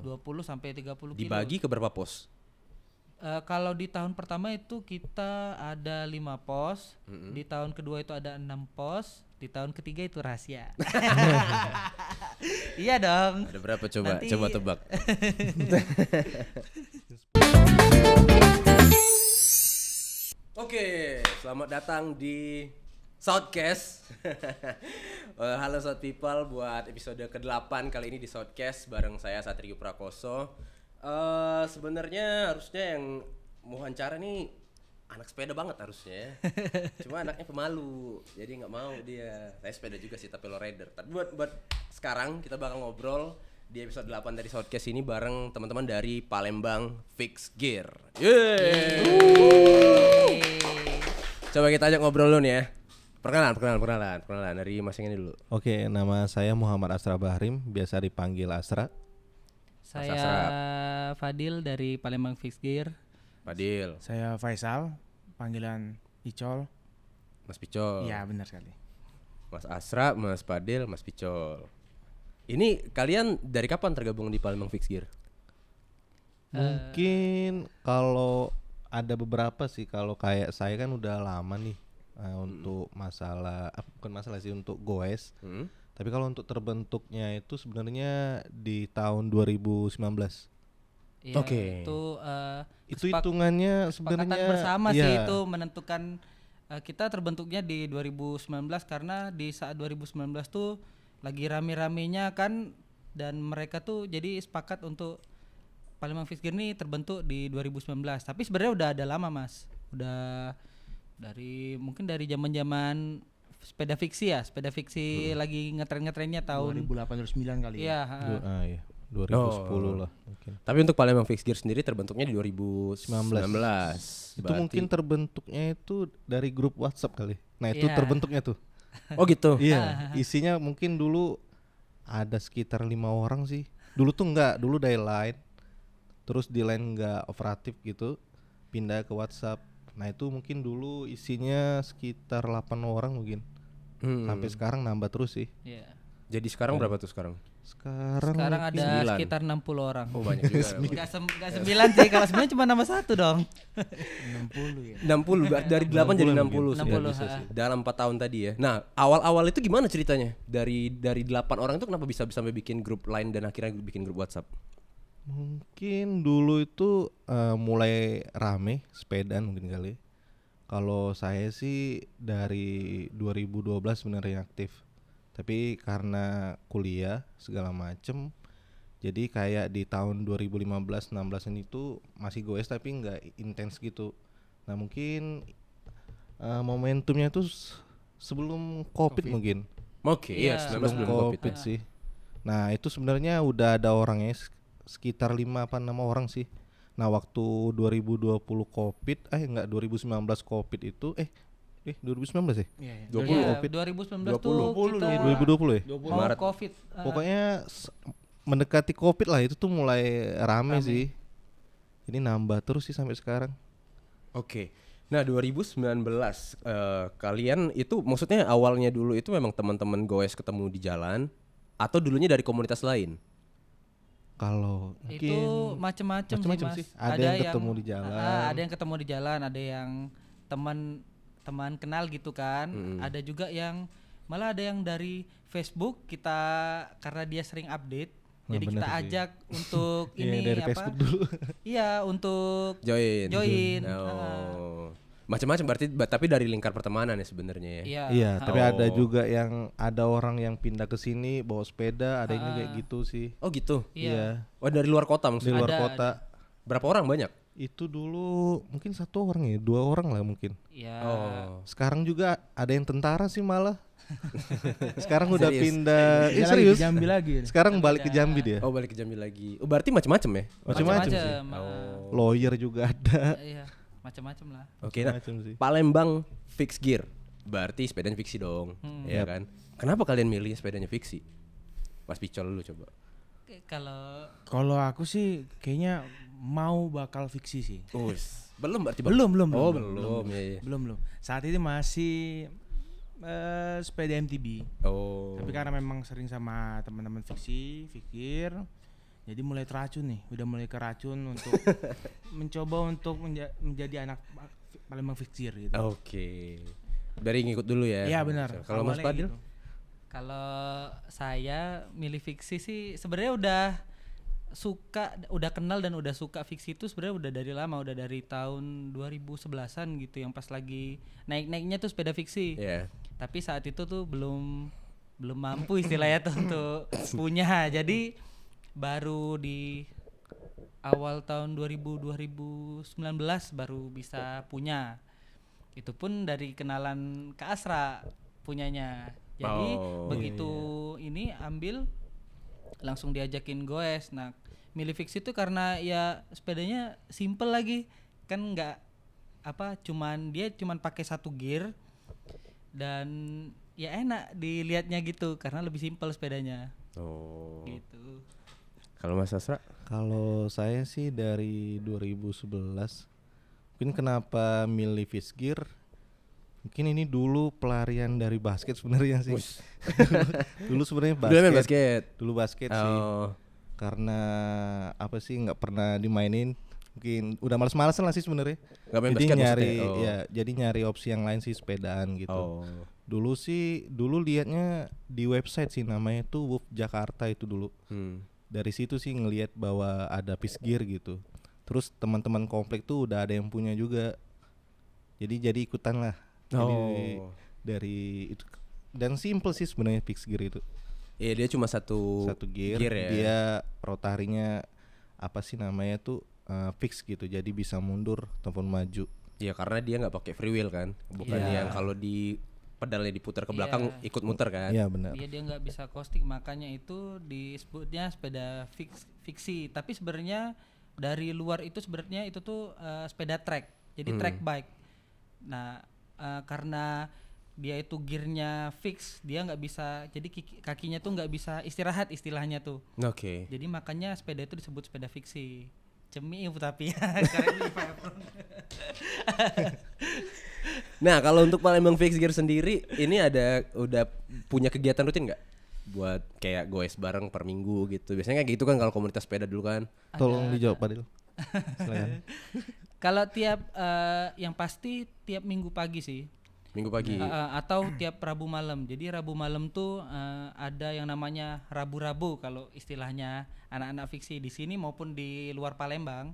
20 sampai 30 kilo. Dibagi ke berapa pos? Kalau di tahun pertama itu kita ada 5 pos, di tahun kedua itu ada 6 pos, di tahun ketiga itu rahasia. Iya dong. Ada berapa coba? Nanti- Coba tebak. Oke, selamat datang di Southcast. Halo South People, buat episode ke-8 kali ini di Southcast bareng saya Satrio Prakoso. Sebenarnya harusnya yang mau wawancara nih anak sepeda banget harusnya ya. Cuma anaknya pemalu, jadi nggak mau dia. Saya sepeda juga sih tapi lowrider. Tapi buat sekarang kita bakal ngobrol di episode 8 dari Southcast ini bareng teman-teman dari Palembang Fix Gear. Coba kita ajak ngobrol dulu nih ya. Perkenalan dari Mas yang ini dulu. Oke, nama saya Muhammad Asra Bahrim, biasa dipanggil Asra. Saya Fadil dari Palembang Fix Gear. Fadil, Saya Faisal, panggilan Icol. Mas Picol. Iya, benar sekali. Mas Asra, Mas Fadil, Mas Picol. Ini kalian dari kapan tergabung di Palembang Fix Gear? Mungkin kalau ada beberapa sih, kalau kayak saya kan udah lama nih untuk masalah, bukan masalah sih, untuk goes. Tapi kalau untuk terbentuknya itu sebenarnya di tahun 2019. Ya, Oke. Itu hitungannya kesepakatan sebenarnya bersama ya, sih itu menentukan kita terbentuknya di 2019 karena di saat 2019 tuh lagi rame-ramenya kan, dan mereka tuh jadi sepakat untuk Palembang Fix Gear ini terbentuk di 2019. Tapi sebenarnya udah ada lama Mas, udah mungkin dari zaman-zaman sepeda fiksi ya, sepeda fiksi lagi ngetren-ngetrennya tahun 2008 2009 kali iya. iya, 2010 lah mungkin. Tapi untuk Palembang Fix Gear sendiri terbentuknya di 2019. Itu mungkin terbentuknya itu dari grup WhatsApp kali. Nah, itu Iya. terbentuknya tuh. Oh gitu. Iya, isinya mungkin dulu ada sekitar 5 orang sih. Dulu tuh enggak, dulu dari Line. Terus di Line enggak operatif gitu, pindah ke WhatsApp. Nah, itu mungkin dulu isinya sekitar 8 orang mungkin. Sampai sekarang nambah terus sih. Iya. Jadi sekarang berapa tuh sekarang? Sekarang Sekarang mungkin ada 9. sekitar 60 orang. Oh banyak juga. Enggak 9 sih, kalau sebenarnya cuma nama satu dong. 60 ya. 60 dari 8 jadi 60 mungkin. sudah 60, bisa sih. Dalam 4 tahun tadi ya. Nah, awal-awal itu gimana ceritanya? Dari 8 orang itu kenapa bisa sampai bikin grup Line dan akhirnya bikin grup WhatsApp? mungkin dulu itu mulai rame sepedaan mungkin kali. Kalau saya sih dari 2012 sebenarnya aktif. Tapi karena kuliah segala macem, jadi kayak di tahun 2015-16 ini tuh masih goes tapi nggak intens gitu. Nah mungkin momentumnya tuh sebelum COVID mungkin. Oke, Iya. iya, Sebelum 19 belum COVID sih. Nah itu sebenarnya udah ada orangnya sekitar 5 apa 6 orang sih. Nah waktu 2020 COVID, enggak 2019 COVID itu 2019 ya? Iya, iya. 20 Iya, COVID. 2019 tuh 20 kita 2020 ya? mau Maret. COVID. Pokoknya mendekati COVID lah itu tuh mulai rame sih. Ini nambah terus sih sampai sekarang. Oke. Nah, 2019 kalian itu maksudnya awalnya dulu itu memang teman-teman goes ketemu di jalan atau dulunya dari komunitas lain? Kalau Itu mungkin macem-macem macem-macem sih, sih. Mas. Ada yang ketemu di jalan. Ada yang ketemu di jalan, ada yang teman kenal gitu kan. Ada juga yang malah ada yang dari Facebook kita, karena dia sering update. Nah, Jadi bener kita sih. ajak untuk Iya, ini dari apa? Facebook dulu. Iya, untuk Join. join. Oh. Macam-macam berarti tapi dari lingkar pertemanan ya sebenarnya ya. Iya. Iya, tapi ada Oh. juga yang ada orang yang pindah ke sini bawa sepeda, ada yang kayak gitu sih. Oh gitu. Iya. Oh dari luar kota Di maksudnya. luar Ada, kota. Berapa orang banyak? Itu dulu mungkin 1 orang ya, 2 orang lah mungkin. Iya. Oh. Sekarang juga ada yang tentara sih malah. Sekarang udah Serius? pindah. Dia lagi Serius. ke Jambi lagi. Sekarang balik ke Jambi dia. Oh balik ke Jambi lagi. Oh berarti macam-macam ya? Macam-macam sih. Macam-macam. Lawyer juga ada. Iya, macam-macam lah. Oke, nah Macam sih. Palembang Fix Gear berarti sepedanya fiksi dong, ya Yap. kan? Kenapa kalian milih sepedanya fiksi? Mas Picol dulu coba. Oke, kalau Kalau aku sih kayaknya mau bakal fiksi sih. Belum berarti Bang? Belum. Oh belum. Iya. Belum. Saat ini masih sepeda MTB. Oh. Tapi karena memang sering sama teman-teman fiksi, fikir, Jadi mulai teracun nih, udah mulai keracun untuk mencoba untuk menjadi anak Palembang Fixir gitu. Oke. Dari ngikut dulu ya. Iya benar. Kalau Mas Awalnya Fadil? gitu. Kalau saya milih fiksi sih sebenarnya udah kenal dan udah suka fiksi itu sebenarnya udah dari lama, udah dari tahun 2011-an gitu yang pas lagi naik-naiknya tuh sepeda fiksi. Iya. Tapi saat itu tuh belum mampu istilahnya tuh untuk punya. Jadi baru di awal tahun 2019 baru bisa punya. Itu pun dari kenalan Kak Asra punyanya. Jadi begitu ini ambil langsung diajakin goes. Nah, milih fiksi itu karena ya sepedanya simple lagi. Kan nggak cuman pakai satu gear dan ya enak dilihatnya gitu karena lebih simpel sepedanya. Oh. Gitu. Kalau Mas Asra? Kalau saya sih dari 2011. Mungkin kenapa milih Fish Gear? Mungkin ini dulu pelarian dari basket sebenarnya sih. Dulu sebenarnya Dulu main basket. Dulu basket sih. Karena apa sih nggak pernah dimainin. Mungkin udah males-malesan lah sih sebenarnya. Nggak main Jadi basket nyari maksudnya? ya, jadi nyari opsi yang lain sih sepedaan gitu. Dulu liatnya di website sih, namanya tuh Woof Jakarta itu dulu. Dari situ sih ngelihat bahwa ada Fish Gear gitu. Terus teman-teman komplek tuh udah ada yang punya juga. Jadi ikutan lah. Jadi dari itu, dan simple sih sebenarnya Fish Gear itu. Iya, dia cuma satu gear ya. Dia rotarinya apa sih namanya tuh fix gitu. Jadi bisa mundur ataupun maju. Iya, karena dia nggak pakai free wheel kan. Bukan yang kalau di pedalnya diputar ke belakang ikut muter kan. Iya benar. Dia nggak bisa coasting, makanya itu disebutnya sepeda fiksi. Tapi sebenarnya dari luar itu sebenarnya itu tuh sepeda track. Jadi track bike. Nah, karena dia itu gearnya fix, dia nggak bisa, jadi kakinya tuh nggak bisa istirahat istilahnya tuh. Oke. Jadi makanya sepeda itu disebut sepeda fiksi. Cemi tapi ya sekarang ini Nah, kalau untuk Palembang Fix Gear sendiri, ini udah punya kegiatan rutin nggak? Buat kayak goes bareng per minggu gitu. Biasanya kayak gitu kan kalau komunitas sepeda dulu kan. Tolong dijawab Padil. Silakan. Kalau yang pasti tiap minggu pagi sih. Minggu pagi. Atau tiap Rabu malam. Jadi Rabu malam tuh ada yang namanya Rabu-Rabu kalau istilahnya anak-anak fiksi di sini maupun di luar Palembang.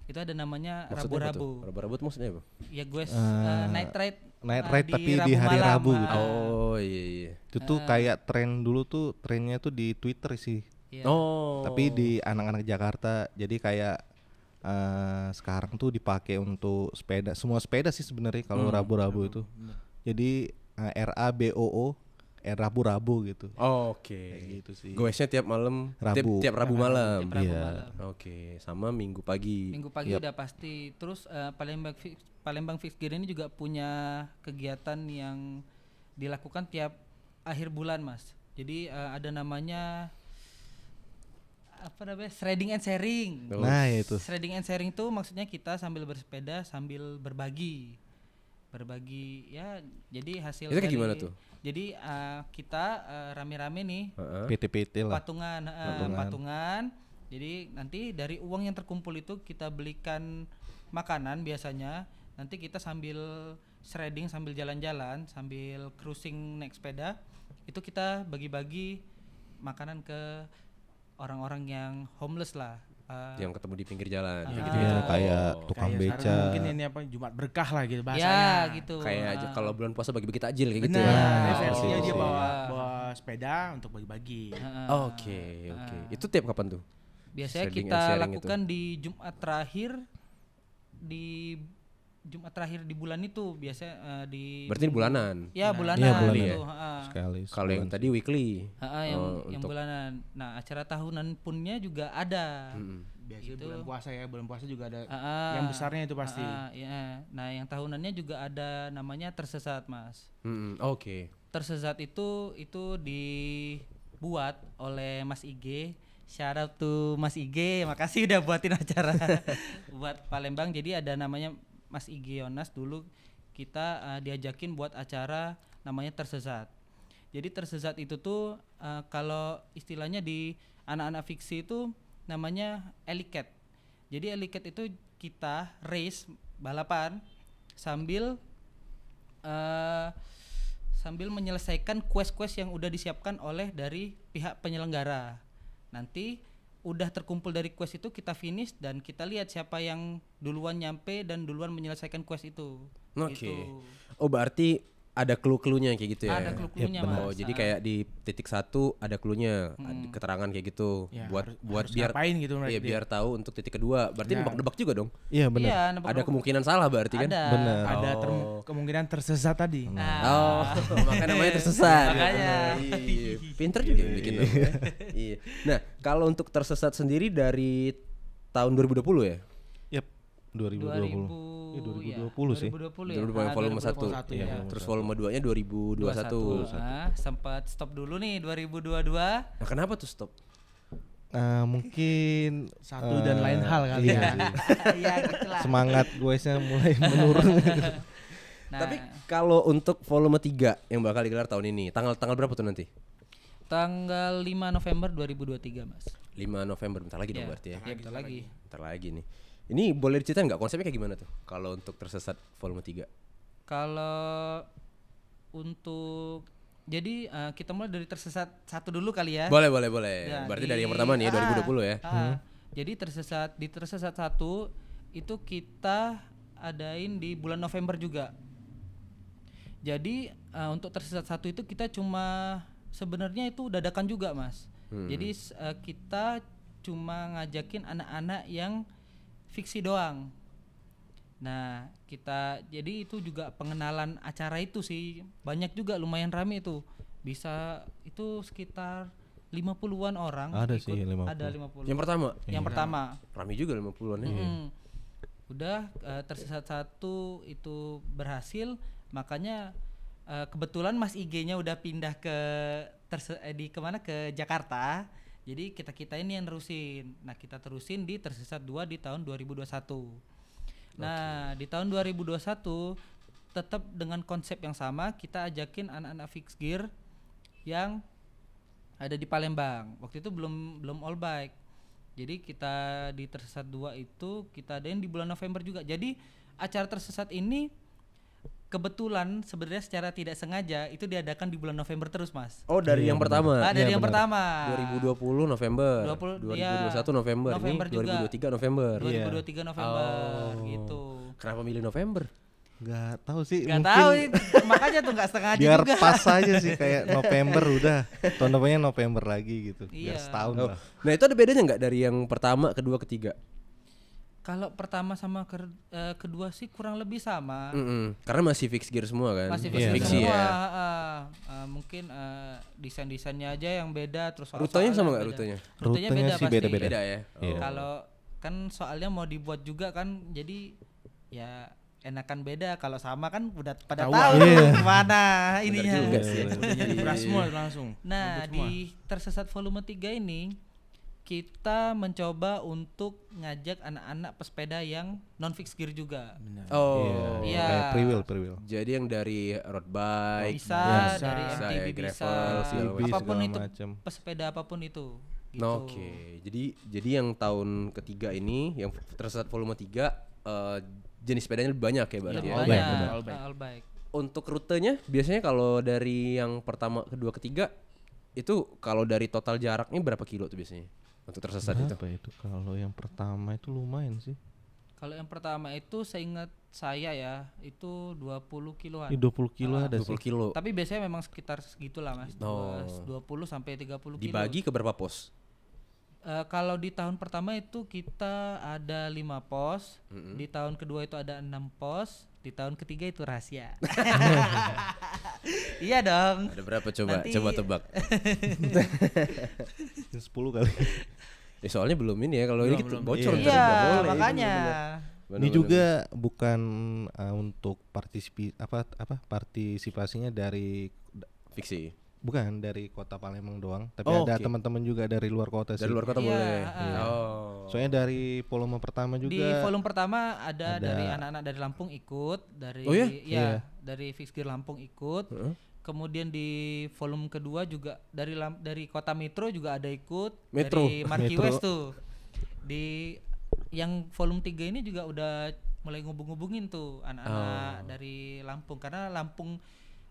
Itu ada namanya Maksudnya Rabu-Rabu. Rabu-Rabu itu maksudnya apa? Ya gue night ride. Night ride tapi di hari malam, Rabu gitu. Oh iya. Itu tuh kayak tren dulu tuh, trennya tuh di Twitter sih. Iya. Oh. Tapi di anak-anak Jakarta. Jadi kayak sekarang tuh dipakai untuk sepeda, semua sepeda sih sebenarnya kalau Rabu-Rabu itu. Jadi RABOO Rabu-Rabu gitu. Oh, oke. Kayak gitu sih. Goesnya tiap malam, Rabu. tiap Rabu malam. Tiap Rabu Iya. malam. Oke, sama Minggu pagi. Minggu pagi udah pasti. Terus Palembang Fix Gear ini juga punya kegiatan yang dilakukan tiap akhir bulan, Mas. Jadi ada namanya shredding and sharing. Nah, itu. Shredding and sharing tuh maksudnya kita sambil bersepeda sambil berbagi ya, jadi hasil Itu kayak gimana tuh? Jadi kita rame-rame nih PT lah. patungan. Jadi nanti dari uang yang terkumpul itu kita belikan makanan biasanya. Nanti kita sambil shredding, sambil jalan-jalan, sambil cruising naik sepeda, itu kita bagi-bagi makanan ke orang-orang yang homeless lah. Yang ketemu di pinggir jalan. Iya, kayak tukang Kayak sekarang beca. mungkin ini apa Jumat berkah lah gitu bahasanya. Ya gitu. Kayak aja kalau bulan puasa bagi-bagi takjil kayak gitu Benar, ya. versinya Oh. dia bawa sepeda untuk bagi-bagi. Oke. Itu tiap kapan tuh? Biasanya Shredding and kita sharing lakukan di Jumat terakhir di bulan itu biasa di Berarti bulanan. ya bulanan, Iya, bulanan. gitu. Sekali. Kalau yang tadi weekly. Yang bulanan. Nah, acara tahunan punnya juga ada. Biasanya Gitu. bulan puasa juga ada yang besarnya itu pasti. Ya. Nah, yang tahunannya juga ada namanya Tersesat, Mas. Oke. Tersesat itu dibuat oleh Mas IG. Shout out to Mas IG, makasih udah buatin acara buat Palembang. Jadi ada namanya Mas IG Yonas, dulu kita diajakin buat acara namanya Tersesat. Jadi Tersesat itu tuh kalau istilahnya di anak-anak fiksi itu namanya Elicat. Jadi Elicat itu kita race balapan sambil menyelesaikan quest-quest yang udah disiapkan oleh dari pihak penyelenggara. Nanti udah terkumpul dari quest itu kita finish dan kita lihat siapa yang duluan nyampe dan duluan menyelesaikan quest itu. Oke. Gitu. Oh berarti ada clue-cluenya kayak gitu ya? Ada clue-cluenya, Yep, benar. Mas. Oh jadi kayak di titik 1 ada cluenya, ada keterangan kayak gitu Ya, buat harus biar ngapain gitu iya, mereka. biar tahu untuk titik kedua. Berarti Nah. nebak-nebak juga dong. Iya benar. Iya, Ada nebak-nebak. kemungkinan salah berarti kan? Ada. Benar. Ada Oh. kemungkinan tersesat tadi. Nah, Oh, makanya namanya tersesat. Makanya. Iya, pinter juga yang bikin namanya. Iya. Nah, kalau untuk tersesat sendiri dari tahun 2020 ya? Yep. 2020. Iya, 2020 sih. 2020 ya. 2020 volume 1. 2021 ya. Terus volume 2-nya 2021. Sempat stop dulu nih 2022. Nah, kenapa tuh stop? Mungkin Satu dan lain hal kali iya ya. sih. Iya gitulah. Semangat gue-nya mulai menurun. Nah, Tapi kalau untuk volume 3 yang bakal digelar tahun ini, tanggal berapa tuh nanti? tanggal 5 November 2023, Mas. 5 November, bentar lagi dong Iya. berarti ya. Iya, bentar lagi. Bentar lagi nih. Ini boleh diceritain nggak konsepnya kayak gimana tuh? Kalau untuk tersesat volume 3. Kalau untuk jadi kita mulai dari tersesat satu dulu kali ya. Boleh. Ya, Berarti dari yang pertama nih ya 2020 ya. Jadi tersesat satu itu kita adain di bulan November juga. Jadi untuk tersesat satu itu kita cuma sebenarnya itu dadakan juga, Mas. Jadi kita cuma ngajakin anak-anak yang fiksi doang. Nah, kita jadi itu juga pengenalan acara itu sih. Banyak juga lumayan rame itu. Bisa itu sekitar 50-an orang Ada ikut. sih, 50. Ada 50. Yang pertama. Yang pertama. Rame juga 50-an ya. Udah tersesat satu itu berhasil, makanya kebetulan Mas IG-nya udah pindah ke kemana ke Jakarta. Jadi kita ini yang nerusin. Nah, kita terusin di tersesat 2 di tahun 2021. Nah, di tahun 2021 tetap dengan konsep yang sama, kita ajakin anak-anak fixed gear yang ada di Palembang. Waktu itu belum all bike. Jadi kita di tersesat 2 itu kita adain di bulan November juga. Jadi acara tersesat ini kebetulan sebenarnya secara tidak sengaja itu diadakan di bulan November terus, Mas. Oh, dari yang pertama. Dari Iya, yang benar. pertama. 2020 November. 20, 2021 November. November Ini juga. 2023 November. 2023 November Oh. gitu. Kenapa milih November? Gak tahu sih. Gak mungkin tahu makanya tuh nggak sengaja biar juga. pas aja sih kayak November udah. Tahun depannya November lagi gitu. Biar Iya. setahun Oh. lah. Nah, itu ada bedanya nggak dari yang pertama, kedua, ketiga? Kalau pertama sama kedua sih kurang lebih sama. Karena masih fix gear semua kan? Masih Iya, fiksi fiksi semua. ya. Mungkin desain-desainnya aja yang beda, terus Rutenya sama nggak beda. rutenya? Rutenya Rutenya beda sih pasti. beda-beda. Beda ya. Iya. Oh. Kalau kan soalnya mau dibuat juga kan, jadi ya enakan beda. Kalau sama kan udah pada Tahu. tahu Iya. gimana ininya. juga sih. Jadi beras semua langsung. Nah, Ngebut semua. di tersesat volume 3 ini kita mencoba untuk ngajak anak-anak pesepeda yang non fixed gear juga. Oh. Iya. Kayak free will. Jadi yang dari road bike, Bisa, Bisa. dari Bisa, MTB ya, bisa, gravel, segala macam. apapun segala itu, macam. pesepeda apapun itu. Gitu. Oke. Jadi yang tahun ketiga ini yang tersesat volume 3 jenis sepedanya lebih banyak ya berarti Lebih ya. all banyak. bike, benar. All bike. Untuk rutenya biasanya kalau dari yang pertama, kedua, ketiga itu kalau dari total jaraknya berapa kilo tuh biasanya untuk tersesat itu? Apa itu? Kalau yang pertama itu lumayan sih. Kalau yang pertama itu seingat saya ya, itu 20 kiloan. Ini 20 kilo ada 20 sih. kilo. Tapi biasanya memang sekitar segitulah, Mas. Oh. 20 sampai 30 kilo. Dibagi ke berapa pos? Kalau di tahun pertama itu kita ada 5 pos, di tahun kedua itu ada 6 pos, di tahun ketiga itu rahasia. Iya dong. Ada berapa coba? Nanti- Coba tebak. 10 kali. Soalnya belum ini ya, kalau ini kita belum. bocor Iya. ntar Iya, nggak boleh. makanya. Ini juga bukan untuk partisipasinya dari fiksi. bukan dari kota Palembang doang, tapi Oh, ada oke. teman-teman juga dari luar kota sih. Dari luar kota Iya, boleh. iya. Oh. Soalnya dari volume pertama juga Di volume pertama ada ada- dari anak-anak dari Lampung ikut, dari Oh ya? Iya. dari Fixed Gear Lampung ikut. Heeh. Kemudian di volume kedua juga dari kota Metro juga ada ikut, Metro. dari Marki Metro. West tuh. Di yang volume 3 ini juga udah mulai ngubung-ngubungin tuh anak-anak dari Lampung, karena Lampung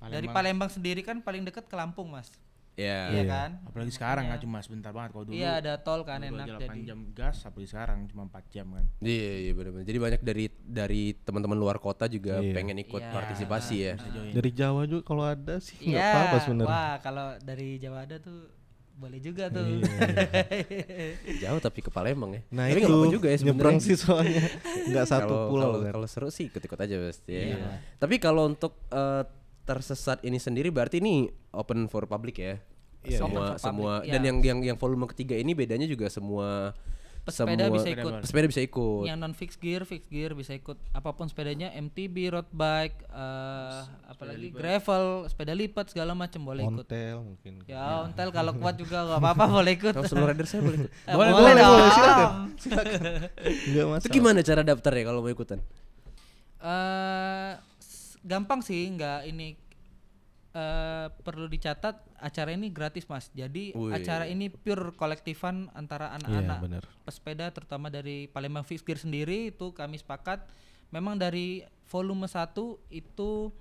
dari Palembang sendiri kan paling dekat ke Lampung, Mas. Ya. Iya kan? Apalagi sekarang kan cuma sebentar banget, kalau dulu Iya, ada tol kan dulu enak aja 8 jadi. jam gas, apalagi sekarang cuma 4 jam kan. Iya benar-benar. Jadi banyak dari teman-teman luar kota juga pengen ikut Iya. partisipasi ya. Dari Jawa juga kalau ada sih nggak Iya. apa-apa sebenarnya. Wah, kalau dari Jawa ada tuh boleh juga tuh. Jauh tapi ke Palembang ya. Nah Tapi itu nggak apa-apa juga ya nyebrang sebenarnya. sih soalnya nggak satu Kalau- pulau kalau- kan. Kalau seru sih ikut-ikut aja pasti ya. Iya. Tapi kalau untuk tersesat ini sendiri berarti ini open for public ya. Iya, semua open for semua public, dan iya. yang volume ketiga ini bedanya juga semua Pesepeda bisa ikut. Pesepeda bisa ikut. Yang non fixed gear bisa ikut apapun sepedanya, MTB, road bike, apalagi gravel, sepeda lipat segala macam boleh ikut. Ontel mungkin. Ya, ontel kalau kuat juga nggak apa-apa boleh ikut. Kalau seluruh rider saya boleh ikut. Boleh dong. Nggak Itu masalah. gimana cara daftarnya kalau mau ikutan? Gampang sih, nggak ini perlu dicatat acara ini gratis, Mas. Jadi Wih. acara ini pure kolektifan antara Iya anak-anak benar. pesepeda, terutama dari Palembang Fixed Gear sendiri. Itu kami sepakat memang dari volume 1 itu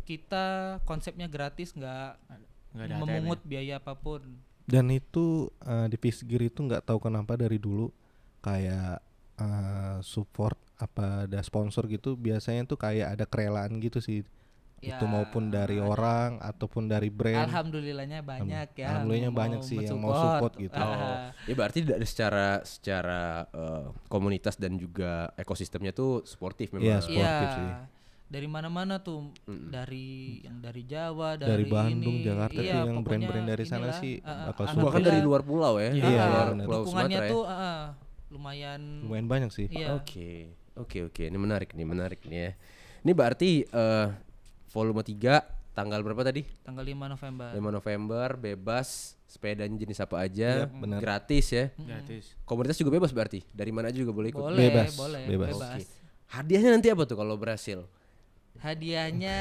kita konsepnya gratis, nggak Nggak ada memungut biaya apapun. Dan itu di Fisgir itu nggak tahu kenapa dari dulu kayak support apa ada sponsor gitu biasanya tuh kayak ada kerelaan gitu sih. Ya, Itu maupun dari orang ataupun dari brand. Alhamdulillahnya banyak ya. Alhamdulillahnya banyak sih yang mau support gitu. Ya berarti dari secara komunitas dan juga ekosistemnya tuh sportif memang. Iya, sportif Iya. sih. Dari mana-mana tuh, dari yang dari Jawa, Dari Bandung, ini. Jakarta Iya, tuh yang pokoknya brand-brand dari sana inilah, sih bakal Bahkan support. dari luar pulau ya. Iya, dari iya, luar benar. pulau dukungannya Sumatera ya. tuh lumayan. Lumayan banyak sih. Iya. Oke. Ini menarik nih ya. Ini berarti volume 3 tanggal berapa tadi? Tanggal 5 November. 5 November bebas, sepedanya jenis apa aja, Yap, benar. gratis ya. Gratis. Komunitas juga bebas berarti. Dari mana aja juga boleh ikut. Boleh, Bebas, boleh, bebas. Oke. Hadiahnya nanti apa tuh kalau berhasil? Hadiahnya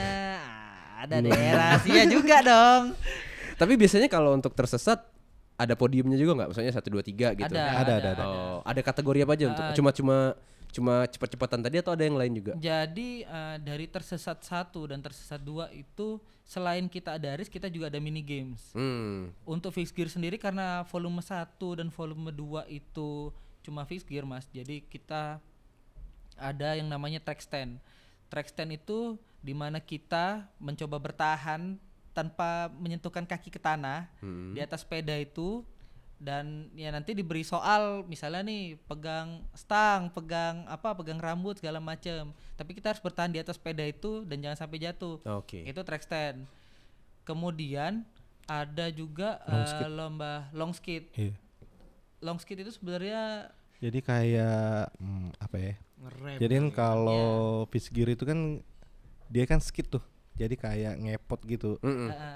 ada deh rahasia juga dong. Tapi biasanya kalau untuk tersesat ada podiumnya juga nggak? Maksudnya 1 2 3 gitu. Ada. Oh, ada kategori apa aja untuk cuma cepat-cepatan tadi atau ada yang lain juga? Jadi dari tersesat 1 dan tersesat 2 itu selain kita ada race, kita juga ada mini games. Untuk fixed gear sendiri karena volume 1 dan volume 2 itu cuma fixed gear, Mas. Jadi kita ada yang namanya track stand. Track stand itu dimana kita mencoba bertahan tanpa menyentuhkan kaki ke tanah di atas sepeda itu, dan ya nanti diberi soal misalnya nih pegang stang, pegang rambut segala macam. Tapi kita harus bertahan di atas sepeda itu dan jangan sampai jatuh. Oke. Itu track stand. Kemudian ada juga lomba long skid. Iya. Long skid itu sebenarnya Jadi kayak apa ya? Ngerem. Jadi kan kalau Fisgir itu kan dia kan skid tuh. Jadi kayak ngepot gitu.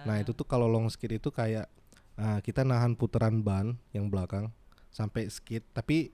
Nah, itu tuh kalau long skid itu kayak kita nahan putaran ban yang belakang sampai skid, tapi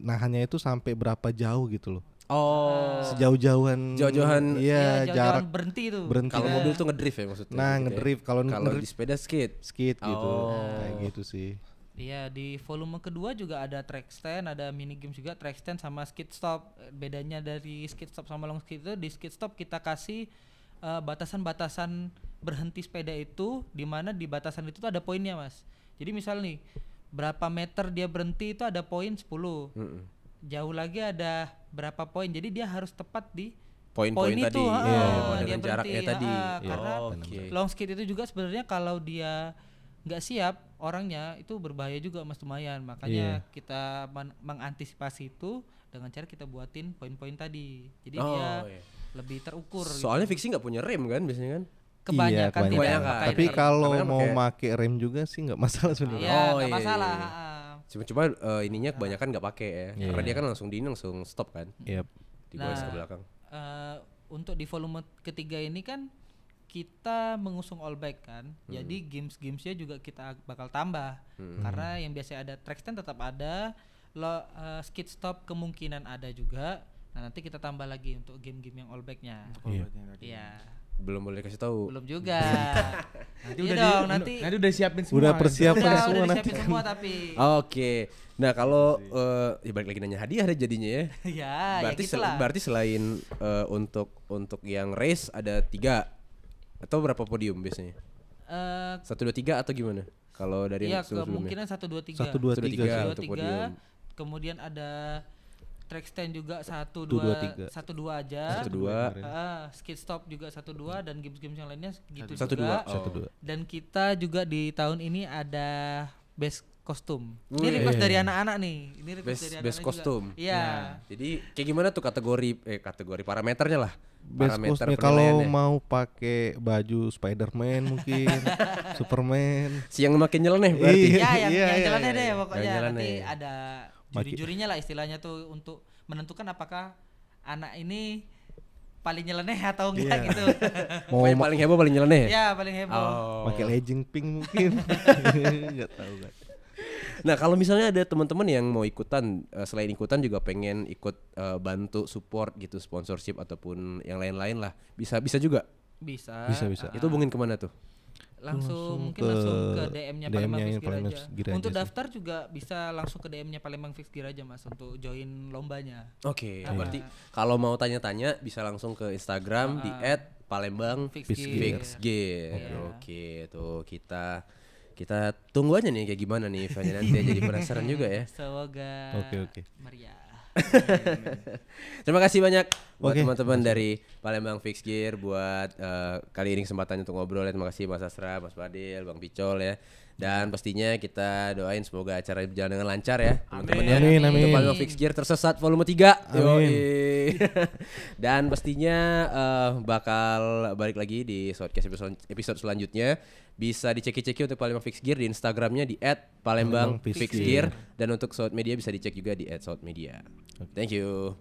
nahannya itu sampai berapa jauh gitu loh. Oh. Sejauh-jauhan. Jauh-jauhan. Iya, jauh-jauhan jarak berhenti itu. berhenti. Kalau mobil tuh ngedrift ya maksudnya. Nah, gitu ya? ngedrift. Kalau di sepeda skid. skid gitu. Oh. Kayak gitu sih. Iya, di volume kedua juga ada track stand, ada mini games juga, track stand sama skid stop. Bedanya dari skid stop sama long skid itu, di skid stop kita kasih batasan-batasan berhenti sepeda itu, di mana di batasan itu tuh ada poinnya, Mas. Jadi misal nih berapa meter dia berhenti itu ada poin 10. Jauh lagi ada berapa poin. Jadi dia harus tepat di Poin-poin poin tadi. itu, Iya, dia dengan jaraknya berhenti, tadi. karena Oke. long skid itu juga sebenarnya kalau dia nggak siap orangnya itu berbahaya juga, Mas, lumayan. Makanya kita mengantisipasi itu dengan cara kita buatin poin-poin tadi. Jadi dia iya. lebih terukur. Soalnya fiksi nggak punya rem kan biasanya kan? Kebanyakan Iya, tidak kebanyakan. pakai Tapi rem. kalau Karena kan mau pakai- make rem juga sih nggak masalah sebenarnya. Iya, Oh, nggak iya, masalah. iya. Cuma ininya kebanyakan nggak pakai ya. Iya. Karena dia kan langsung stop kan. Yep. Digoes ke belakang. Untuk di volume ketiga ini kan kita mengusung all back kan. Jadi gamesnya juga kita bakal tambah. Karena yang biasa ada track stand tetap ada, skid stop kemungkinan ada juga. Nah, nanti kita tambah lagi untuk game-game yang all backnya. Iya. Iya. belum boleh kasih tahu. Belum juga. Nanti Iya udah dong, nanti udah siapin semua. Udah persiapan udah semua nanti. disiapin semua tapi. Oke. Nah, kalau ya balik lagi nanya hadiah deh jadinya ya. Ya, Berarti ya gitulah. berarti selain untuk yang race ada 3 atau berapa podium biasanya? 1 2 3 atau gimana? Kalau dari Iya, yang sebelumnya. kemungkinan 1 2 3. 1 2 1, 2, 3 3 sih. untuk podium. Kemudian ada track stand juga 1 2, 2 1 2 aja. 1 2. Skid stop juga 1 2 dan games-games yang lainnya gitu 1 juga. 2. 1 2. Dan kita juga di tahun ini ada best kostum. Wih. Ini request dari anak-anak nih. Ini request dari Best anak-anak kostum. juga. Iya. Jadi kayak gimana tuh kategori parameternya lah. Best Parameter costnya kalau penilaiannya. mau pakai baju Spider-Man mungkin, Superman. Si yang makin nyeleneh berarti. Ya, yang Iya, jalannya iya, deh iya. pokoknya Yang nanti jalannya. ada juri-jurinya lah istilahnya tuh untuk menentukan apakah anak ini paling nyeleneh atau enggak Iya. gitu. Mau Pokoknya paling heboh paling nyeleneh. Ya, paling heboh. Oh. pakai legging pink mungkin. Enggak tahu kan. Nah, kalau misalnya ada teman-teman yang mau ikutan, selain ikutan juga pengen ikut bantu support gitu, sponsorship ataupun yang lain-lain lah, bisa juga. Bisa. Bisa. Itu hubungin kemana tuh? Langsung mungkin ke langsung ke DM-nya Palembang DM-nya Fix Gear Palembang aja. Fix Gear aja Untuk sih. daftar juga bisa langsung ke DM-nya Palembang Fix Gear aja Mas untuk join lombanya. Oke, Iya. berarti kalau mau tanya-tanya bisa langsung ke Instagram di @palembang Fix Fix Gear. Iya. Oke, tuh kita tunggu aja nih kayak gimana nih eventnya nanti jadi penasaran juga ya. Semoga Oke. meriah. Terima kasih banyak buat Oke, teman-teman dari Palembang Fix Gear buat kali ini kesempatannya untuk ngobrol ya. Terima kasih Mas Asra, Mas Fadil, Bang Picol ya. Dan pastinya kita doain semoga acara berjalan dengan lancar ya teman-teman ya. Amin, Untuk amin. Palembang Fix Gear tersesat volume 3. Amin. Yoi. Dan pastinya bakal balik lagi di Shortcast episode selanjutnya. Bisa dicek-ceki untuk Palembang Fix Gear di Instagramnya di @palembang Palembang Fix Fix Gear. Gear. Dan untuk Sound Media bisa dicek juga di @soundmedia. Thank you.